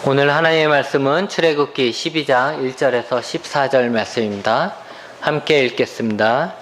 오늘 하나님의 말씀은 출애굽기 12장 1절에서 14절 말씀입니다. 함께 읽겠습니다.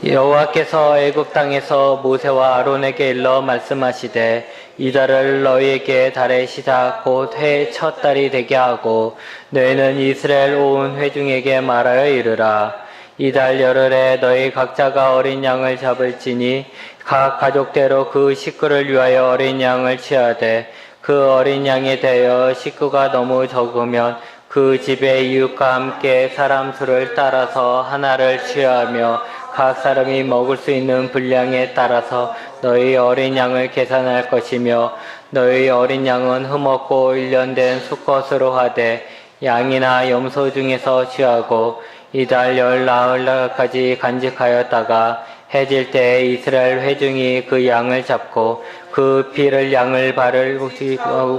여호와께서 애굽 땅에서 모세와 아론에게 일러 말씀하시되 이 달을 너희에게 달의 시작 곧 해의 첫 달이 되게 하고 너희는 이스라엘 온 회중에게 말하여 이르라. 이 달 열흘에 너희 각자가 어린 양을 잡을지니 각 가족대로 그 식구를 위하여 어린 양을 취하되 그 어린 양에 대하여 식구가 너무 적으면 그 집의 이웃과 함께 사람 수를 따라서 하나를 취하며 각 사람이 먹을 수 있는 분량에 따라서 너희 어린 양을 계산할 것이며 너희 어린 양은 흠없고 1년 된 수컷으로 하되 양이나 염소 중에서 취하고 이달 열 나흘까지 간직하였다가 해질 때 이스라엘 회중이 그 양을 잡고 그 피를 양을 바를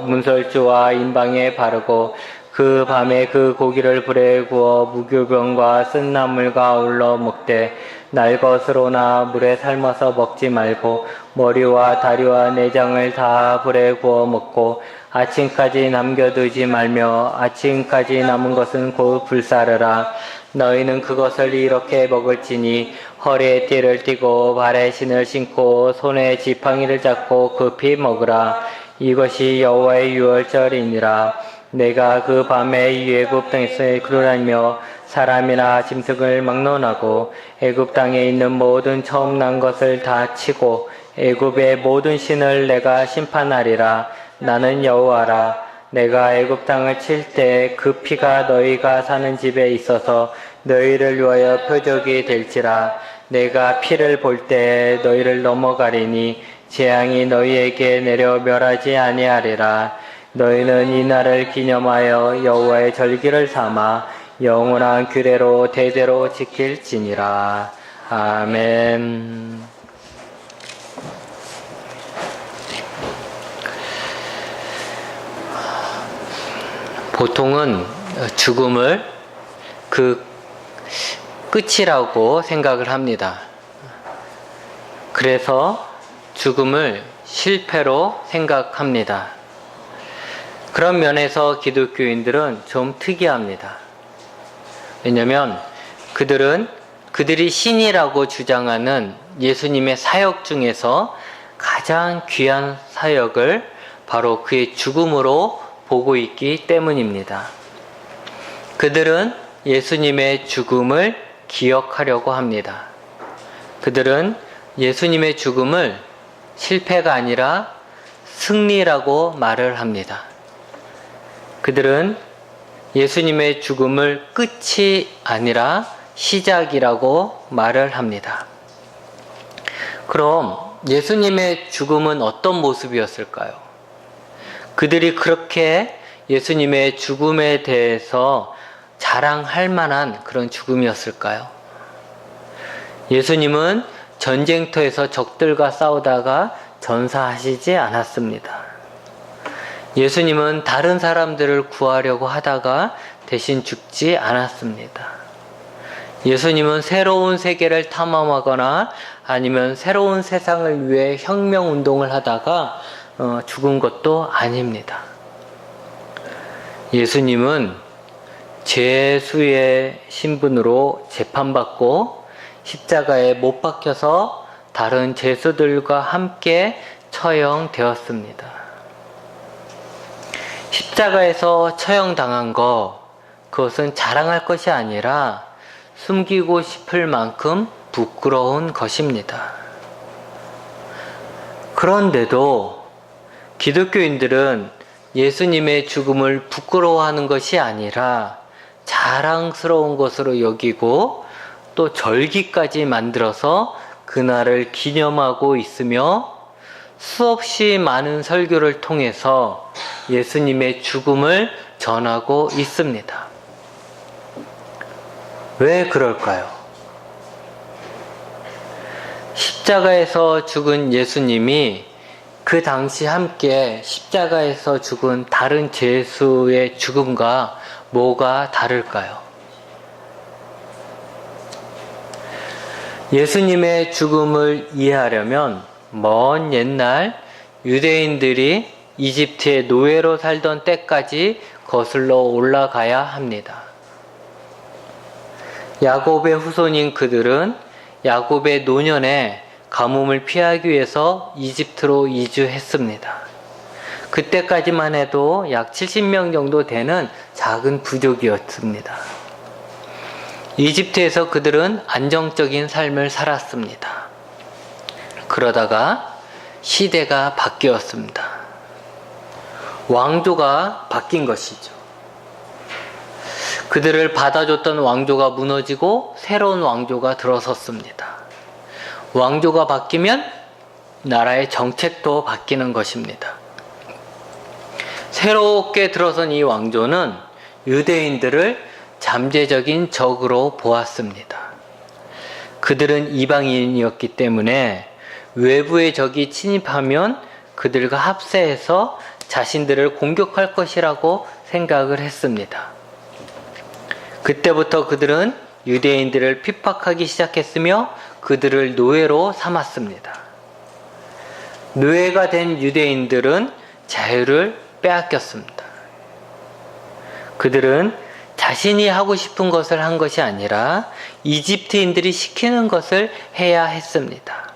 문설주와 인방에 바르고 그 밤에 그 고기를 불에 구워 무교병과 쓴 나물과 아울러 먹되 날 것으로나 물에 삶아서 먹지 말고 머리와 다리와 내장을 다 불에 구워 먹고 아침까지 남겨두지 말며 아침까지 남은 것은 곧 불사르라. 너희는 그것을 이렇게 먹을지니 허리에 띠를 띠고 발에 신을 신고 손에 지팡이를 잡고 급히 먹으라. 이것이 여호와의 유월절이니라. 내가 그 밤에 애굽 땅에서 그러라며 사람이나 짐승을 막론하고 애굽 땅에 있는 모든 처음 난 것을 다 치고 애굽의 모든 신을 내가 심판하리라. 나는 여호와라. 내가 애굽 땅을 칠 때 그 피가 너희가 사는 집에 있어서 너희를 위하여 표적이 될지라. 내가 피를 볼 때 너희를 넘어가리니 재앙이 너희에게 내려 멸하지 아니하리라. 너희는 이 날을 기념하여 여호와의 절기를 삼아 영원한 규례로 대대로 지킬지니라. 아멘. 보통은 죽음을 그 끝이라고 생각을 합니다. 그래서 죽음을 실패로 생각합니다. 그런 면에서 기독교인들은 좀 특이합니다. 왜냐하면 그들이 신이라고 주장하는 예수님의 사역 중에서 가장 귀한 사역을 바로 그의 죽음으로 보고 있기 때문입니다. 그들은 예수님의 죽음을 기억하려고 합니다. 그들은 예수님의 죽음을 실패가 아니라 승리라고 말을 합니다. 그들은 예수님의 죽음을 끝이 아니라 시작이라고 말을 합니다. 그럼 예수님의 죽음은 어떤 모습이었을까요? 그들이 그렇게 예수님의 죽음에 대해서 자랑할 만한 그런 죽음이었을까요? 예수님은 전쟁터에서 적들과 싸우다가 전사하시지 않았습니다. 예수님은 다른 사람들을 구하려고 하다가 대신 죽지 않았습니다. 예수님은 새로운 세계를 탐험하거나 아니면 새로운 세상을 위해 혁명운동을 하다가 죽은 것도 아닙니다. 예수님은 죄수의 신분으로 재판받고 십자가에 못 박혀서 다른 죄수들과 함께 처형되었습니다. 십자가에서 처형당한 그것은 자랑할 것이 아니라 숨기고 싶을 만큼 부끄러운 것입니다. 그런데도 기독교인들은 예수님의 죽음을 부끄러워하는 것이 아니라 자랑스러운 것으로 여기고 또 절기까지 만들어서 그날을 기념하고 있으며 수없이 많은 설교를 통해서 예수님의 죽음을 전하고 있습니다. 왜 그럴까요? 십자가에서 죽은 예수님이 그 당시 함께 십자가에서 죽은 다른 죄수의 죽음과 뭐가 다를까요? 예수님의 죽음을 이해하려면 먼 옛날 유대인들이 이집트의 노예로 살던 때까지 거슬러 올라가야 합니다. 야곱의 후손인 그들은 야곱의 노년에 가뭄을 피하기 위해서 이집트로 이주했습니다. 그때까지만 해도 약 70명 정도 되는 작은 부족이었습니다. 이집트에서 그들은 안정적인 삶을 살았습니다. 그러다가 시대가 바뀌었습니다. 왕조가 바뀐 것이죠. 그들을 받아줬던 왕조가 무너지고 새로운 왕조가 들어섰습니다. 왕조가 바뀌면 나라의 정책도 바뀌는 것입니다. 새롭게 들어선 이 왕조는 유대인들을 잠재적인 적으로 보았습니다. 그들은 이방인이었기 때문에 외부의 적이 침입하면 그들과 합세해서 자신들을 공격할 것이라고 생각을 했습니다. 그때부터 그들은 유대인들을 핍박하기 시작했으며 그들을 노예로 삼았습니다. 노예가 된 유대인들은 자유를 빼앗겼습니다. 그들은 자신이 하고 싶은 것을 한 것이 아니라 이집트인들이 시키는 것을 해야 했습니다.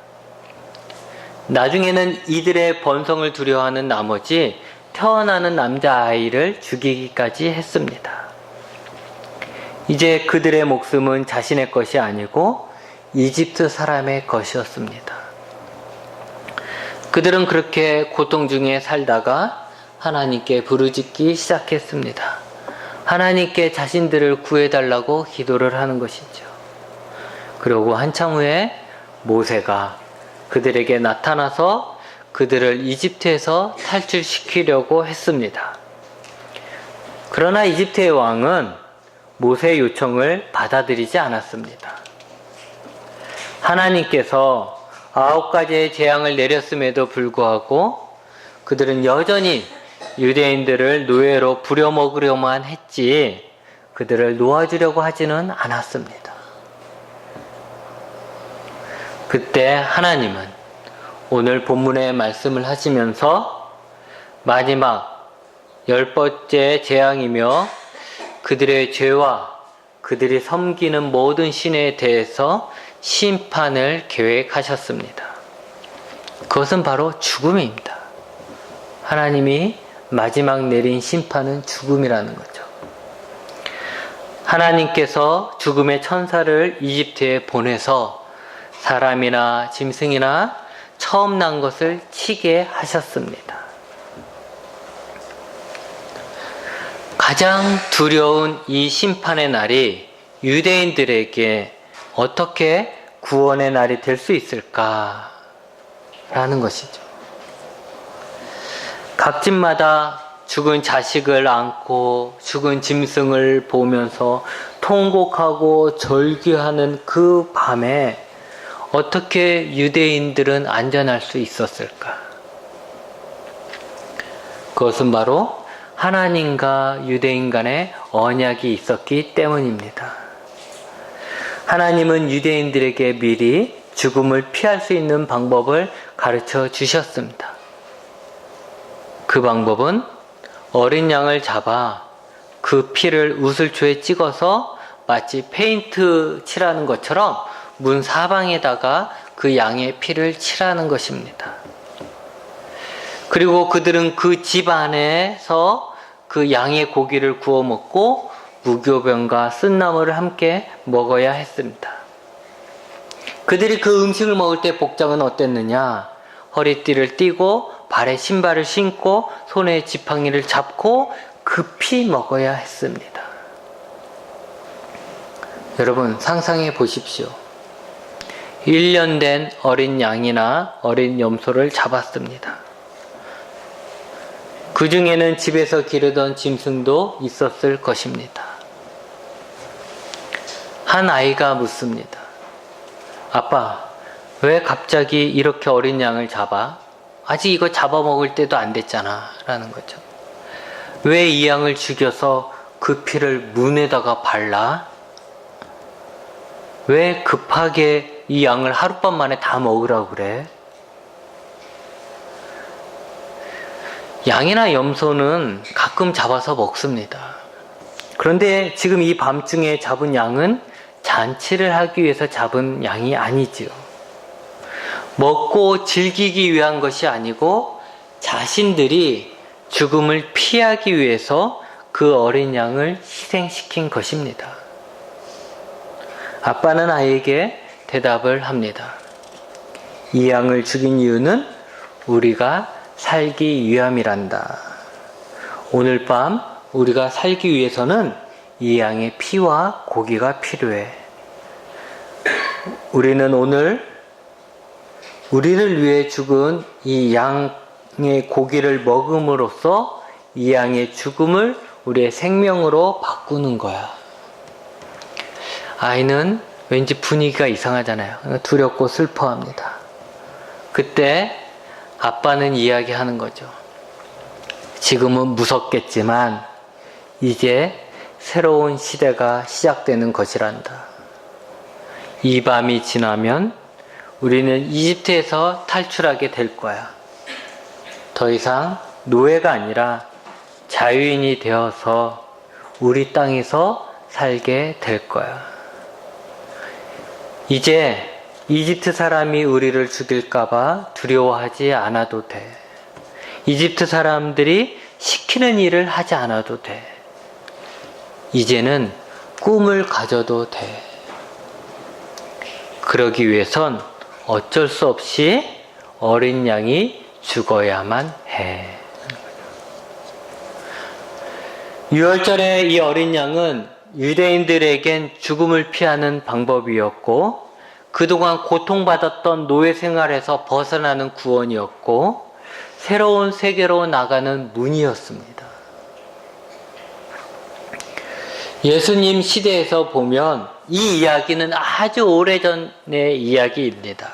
나중에는 이들의 번성을 두려워하는 나머지 태어나는 남자아이를 죽이기까지 했습니다. 이제 그들의 목숨은 자신의 것이 아니고 이집트 사람의 것이었습니다. 그들은 그렇게 고통 중에 살다가 하나님께 부르짖기 시작했습니다. 하나님께 자신들을 구해달라고 기도를 하는 것이죠. 그리고 한참 후에 모세가 그들에게 나타나서 그들을 이집트에서 탈출시키려고 했습니다. 그러나 이집트의 왕은 모세의 요청을 받아들이지 않았습니다. 하나님께서 9가지의 재앙을 내렸음에도 불구하고 그들은 여전히 유대인들을 노예로 부려먹으려만 했지 그들을 놓아주려고 하지는 않았습니다. 그때 하나님은 오늘 본문의 말씀을 하시면서 마지막 10번째 재앙이며 그들의 죄와 그들이 섬기는 모든 신에 대해서 심판을 계획하셨습니다. 그것은 바로 죽음입니다. 하나님이 마지막 내린 심판은 죽음이라는 거죠. 하나님께서 죽음의 천사를 이집트에 보내서 사람이나 짐승이나 처음 난 것을 치게 하셨습니다. 가장 두려운 이 심판의 날이 유대인들에게 어떻게 구원의 날이 될 수 있을까라는 것이죠. 각 집마다 죽은 자식을 안고 죽은 짐승을 보면서 통곡하고 절규하는 그 밤에 어떻게 유대인들은 안전할 수 있었을까? 그것은 바로 하나님과 유대인 간의 언약이 있었기 때문입니다. 하나님은 유대인들에게 미리 죽음을 피할 수 있는 방법을 가르쳐 주셨습니다. 그 방법은 어린 양을 잡아 그 피를 우슬초에 찍어서 마치 페인트 칠하는 것처럼 문 사방에다가 그 양의 피를 칠하는 것입니다. 그리고 그들은 그 집 안에서 그 양의 고기를 구워 먹고 무교병과 쓴나물을 함께 먹어야 했습니다. 그들이 그 음식을 먹을 때 복장은 어땠느냐? 허리띠를 띠고 발에 신발을 신고 손에 지팡이를 잡고 급히 먹어야 했습니다. 여러분 상상해 보십시오. 1년 된 어린 양이나 어린 염소를 잡았습니다. 그 중에는 집에서 기르던 짐승도 있었을 것입니다. 한 아이가 묻습니다. 아빠, 왜 갑자기 이렇게 어린 양을 잡아? 아직 이거 잡아먹을 때도 안 됐잖아 라는 거죠. 왜 이 양을 죽여서 그 피를 문에다가 발라? 왜 급하게 이 양을 하룻밤 만에 다 먹으라고 그래? 양이나 염소는 가끔 잡아서 먹습니다. 그런데 지금 이 밤중에 잡은 양은 잔치를 하기 위해서 잡은 양이 아니지요. 먹고 즐기기 위한 것이 아니고 자신들이 죽음을 피하기 위해서 그 어린 양을 희생시킨 것입니다. 아빠는 아이에게 대답을 합니다. 이 양을 죽인 이유는 우리가 살기 위함이란다. 오늘 밤 우리가 살기 위해서는 이 양의 피와 고기가 필요해. 우리는 오늘 우리를 위해 죽은 이 양의 고기를 먹음으로써 이 양의 죽음을 우리의 생명으로 바꾸는 거야. 아이는 왠지 분위기가 이상하잖아요. 두렵고 슬퍼합니다. 그때 아빠는 이야기하는 거죠. 지금은 무섭겠지만 이제 새로운 시대가 시작되는 것이란다. 이 밤이 지나면 우리는 이집트에서 탈출하게 될 거야. 더 이상 노예가 아니라 자유인이 되어서 우리 땅에서 살게 될 거야. 이제 이집트 사람이 우리를 죽일까봐 두려워하지 않아도 돼. 이집트 사람들이 시키는 일을 하지 않아도 돼. 이제는 꿈을 가져도 돼. 그러기 위해선 어쩔 수 없이 어린 양이 죽어야만 해. 유월절의 이 어린 양은 유대인들에겐 죽음을 피하는 방법이었고, 그동안 고통받았던 노예 생활에서 벗어나는 구원이었고, 새로운 세계로 나가는 문이었습니다. 예수님 시대에서 보면 이 이야기는 아주 오래전의 이야기입니다.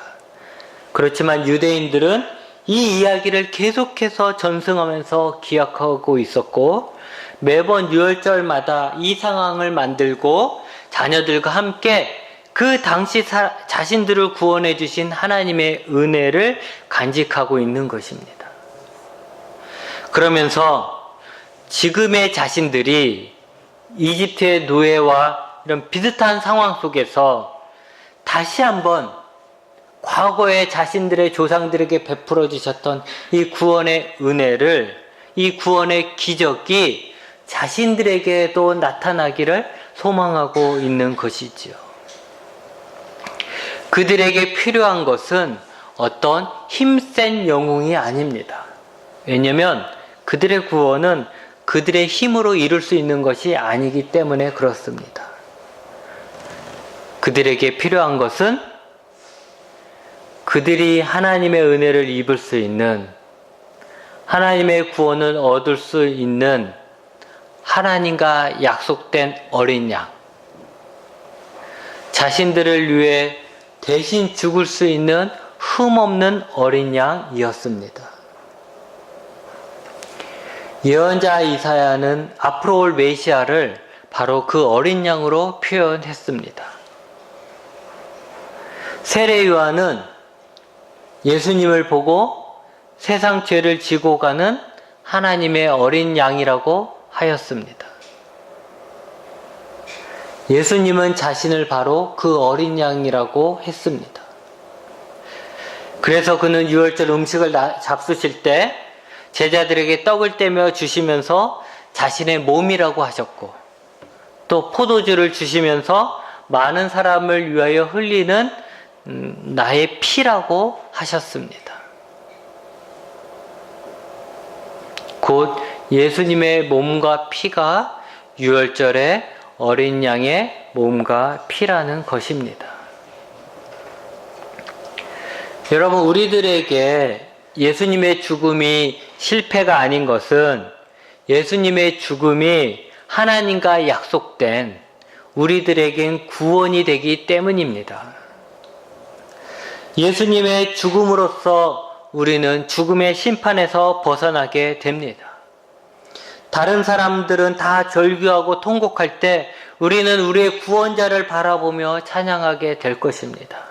그렇지만 유대인들은 이 이야기를 계속해서 전승하면서 기억하고 있었고, 매번 유월절마다 이 상황을 만들고 자녀들과 함께 그 당시 자신들을 구원해 주신 하나님의 은혜를 간직하고 있는 것입니다. 그러면서 지금의 자신들이 이집트의 노예와 이런 비슷한 상황 속에서 다시 한번 과거의 자신들의 조상들에게 베풀어 주셨던 이 구원의 은혜를, 이 구원의 기적이 자신들에게도 나타나기를 소망하고 있는 것이지요. 그들에게 필요한 것은 어떤 힘센 영웅이 아닙니다. 왜냐하면 그들의 구원은 그들의 힘으로 이룰 수 있는 것이 아니기 때문에 그렇습니다. 그들에게 필요한 것은 그들이 하나님의 은혜를 입을 수 있는, 하나님의 구원을 얻을 수 있는 하나님과 약속된 어린 양, 자신들을 위해 대신 죽을 수 있는 흠없는 어린 양이었습니다. 예언자 이사야는 앞으로 올 메시아를 바로 그 어린 양으로 표현했습니다. 세례 요한은 예수님을 보고 세상 죄를 지고 가는 하나님의 어린 양이라고 하였습니다. 예수님은 자신을 바로 그 어린 양이라고 했습니다. 그래서 그는 유월절 음식을 잡수실 때 제자들에게 떡을 떼며 주시면서 자신의 몸이라고 하셨고, 또 포도주를 주시면서 많은 사람을 위하여 흘리는 나의 피라고 하셨습니다. 곧 예수님의 몸과 피가 유월절에 어린 양의 몸과 피라는 것입니다. 여러분, 우리들에게 예수님의 죽음이 실패가 아닌 것은 예수님의 죽음이 하나님과 약속된 우리들에겐 구원이 되기 때문입니다. 예수님의 죽음으로써 우리는 죽음의 심판에서 벗어나게 됩니다. 다른 사람들은 다 절규하고 통곡할 때 우리는 우리의 구원자를 바라보며 찬양하게 될 것입니다.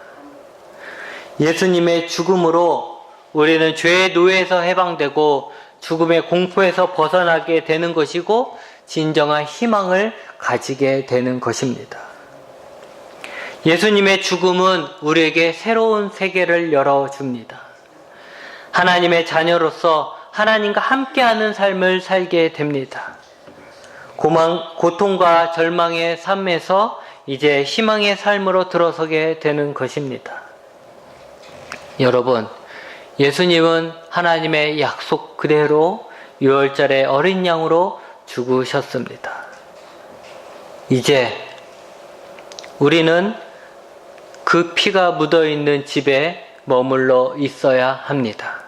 예수님의 죽음으로 우리는 죄의 노예에서 해방되고 죽음의 공포에서 벗어나게 되는 것이고 진정한 희망을 가지게 되는 것입니다. 예수님의 죽음은 우리에게 새로운 세계를 열어줍니다. 하나님의 자녀로서 하나님과 함께하는 삶을 살게 됩니다. 고통과 절망의 삶에서 이제 희망의 삶으로 들어서게 되는 것입니다. 여러분, 예수님은 하나님의 약속 그대로 6월절의 어린 양으로 죽으셨습니다. 이제 우리는 그 피가 묻어있는 집에 머물러 있어야 합니다.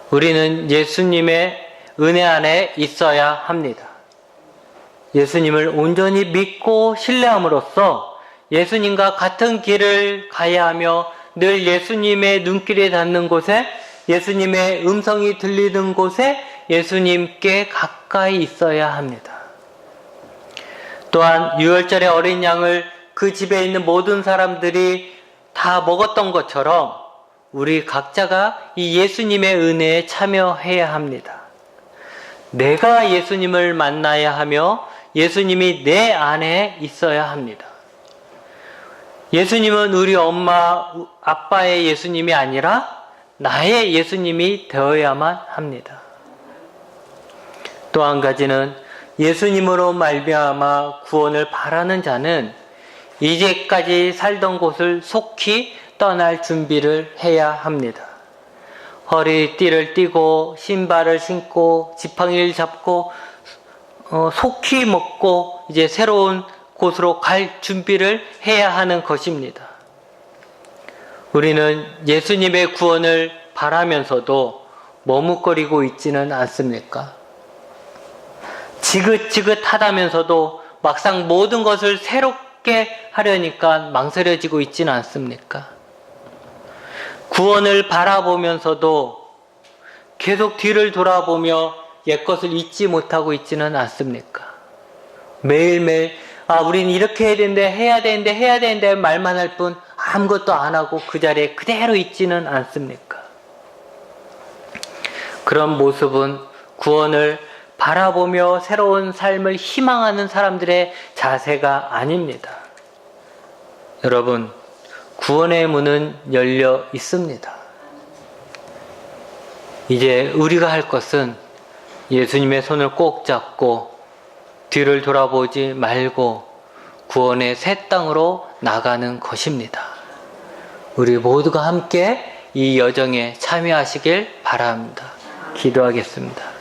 우리는 예수님의 은혜 안에 있어야 합니다. 예수님을 온전히 믿고 신뢰함으로써 예수님과 같은 길을 가야 하며 늘 예수님의 눈길에 닿는 곳에, 예수님의 음성이 들리는 곳에 예수님께 가까이 있어야 합니다. 또한 유월절의 어린 양을 그 집에 있는 모든 사람들이 다 먹었던 것처럼 우리 각자가 이 예수님의 은혜에 참여해야 합니다. 내가 예수님을 만나야 하며 예수님이 내 안에 있어야 합니다. 예수님은 우리 엄마, 아빠의 예수님이 아니라 나의 예수님이 되어야만 합니다. 또 한 가지는 예수님으로 말미암아 구원을 바라는 자는 이제까지 살던 곳을 속히 떠날 준비를 해야 합니다. 허리띠를 띠고 신발을 신고 지팡이를 잡고 속히 먹고 이제 새로운 곳으로 갈 준비를 해야 하는 것입니다. 우리는 예수님의 구원을 바라면서도 머뭇거리고 있지는 않습니까? 지긋지긋하다면서도 막상 모든 것을 새롭게 하려니까 망설여지고 있지는 않습니까? 구원을 바라보면서도 계속 뒤를 돌아보며 옛것을 잊지 못하고 있지는 않습니까? 매일매일 우린 이렇게 해야 되는데 말만 할 뿐 아무것도 안 하고 그 자리에 그대로 있지는 않습니까? 그런 모습은 구원을 바라보며 새로운 삶을 희망하는 사람들의 자세가 아닙니다. 여러분, 구원의 문은 열려 있습니다. 이제 우리가 할 것은 예수님의 손을 꼭 잡고 뒤를 돌아보지 말고 구원의 새 땅으로 나가는 것입니다. 우리 모두가 함께 이 여정에 참여하시길 바랍니다. 기도하겠습니다.